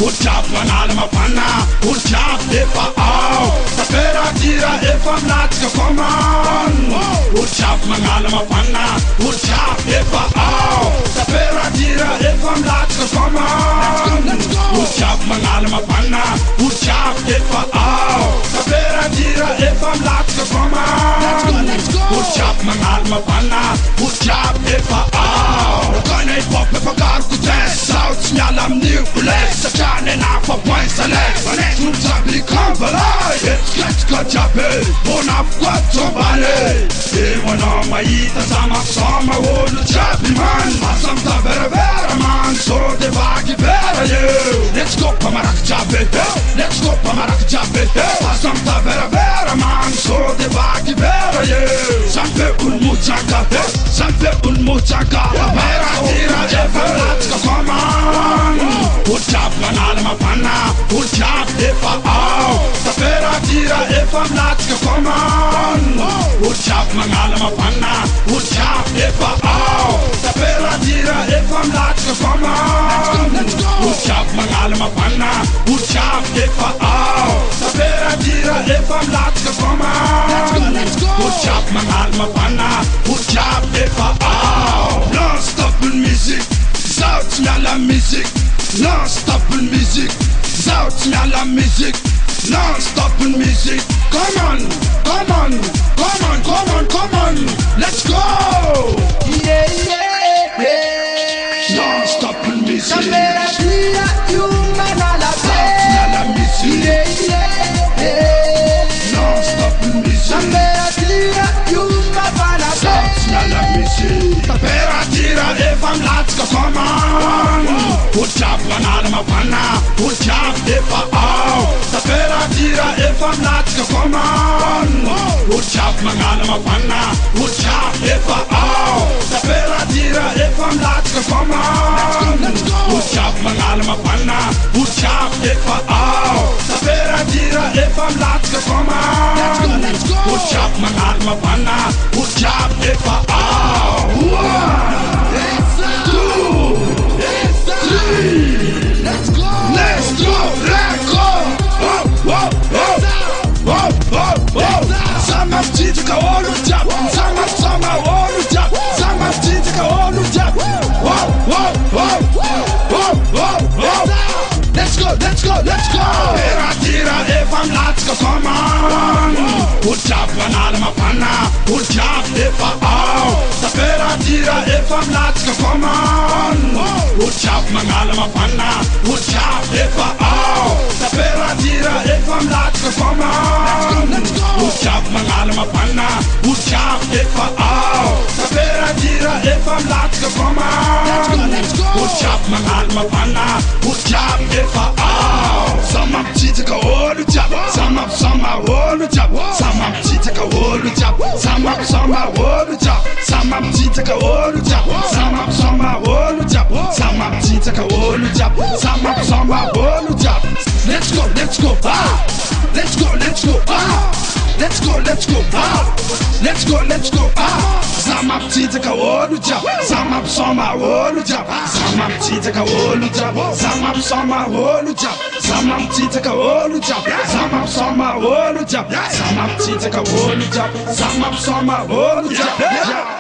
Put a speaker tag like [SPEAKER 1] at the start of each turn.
[SPEAKER 1] Urjab manala mapana, urjab efa ao. Taperatira efa mlatika koman. Urjab manala mapana, urjab efa ao. Taperatira efa mlatika koman. Urjab manala mapana, urjab efa ao. Taperatira efa mlatika koman. Urjab manala mapana, urjab efa ao. Kanay pop efa karku test. South miala amni ules. Chane na fa point select. Urjab ikambalay. Let's go jabe. Bona fquat bale. Wana maita sama sama olu jabi man. Masam ta vera vera man. So de vagi vera you. Let's go pamarak jabe. Let's go pamarak jabe. Masam ta vera vera man. So de vagi vera you. Sampe un muchaka. Sampe un muchaka. Vera tira efa latka koman. Urjab manala mapana. Urjab efa ao. Vera tira efa latka koman. Urjab manala mapana. Urjab efa ao. Vera tira efa latka koman. Urjab manala mapana. Urjab efa ao. Vera tira efa latka koman. Urjab manala mapana. Urjab efa ao. Non stop in musique. Zout naar la musique. Non stop in musique. Zout naar la musique. Non-stop in music. Come on, come on, come on, come on, come on. Let's go.
[SPEAKER 2] Yeah, yeah, yeah.
[SPEAKER 1] Non-stop in music.
[SPEAKER 2] Temperatura humana
[SPEAKER 1] la music.
[SPEAKER 2] Yeah, yeah, yeah.
[SPEAKER 1] Non-stop in music.
[SPEAKER 2] Temperatura humana
[SPEAKER 1] la music. Temperatura efa mlatka koman. Urjab manala mapana. Urjab efa ao. Temperatura efa mlatka koman. Urjab manala mapana. Urjab efa ao. Temperatura efa mlatka koman. Urjab manala mapana. Urjab efa ao. Temperatura efa mlatka koman. Urjab manala mapana. Urjab efa ao. 1, 2, 3.
[SPEAKER 2] Let's go.
[SPEAKER 1] Let's go, let's go. Oh, oh, oh, oh, oh, oh. Sama mtitika olu jab. Sama olu jab. Sama mtitika olu jab. Oh, oh, oh, oh, oh, oh. Let's go, let's go, let's go. Vera tira efa mlatka koman. Urjab manala mapana. Urjab efa ao. Vera tira efa mlatka koman. Urjab manala mapana. Urjab efa ao. Vera tira efa mlatka koman. Urjab manala mapana. Urjab efa ao. Vera tira efa mlatka koman. Urjab manala mapana. Urjab efa ao. Sama mtitika olu jab. Sama olu jab. Sama mtitika olu jab. Sama olu jab. Sama mtitika olu jab. Sama olu jab. Sama mtitika olu jab. Sama olu jab. Let's go, let's go. Ah. Let's go, let's go. Ah. Let's go, let's go. Ah. Let's go, let's go. Ah. Sama mtitika olu jab. Sama olu jab. Sama mtitika olu jab. Sama olu jab. Sama mtitika olu jab. Sama olu jab. Sama mtitika olu jab. Sama olu jab.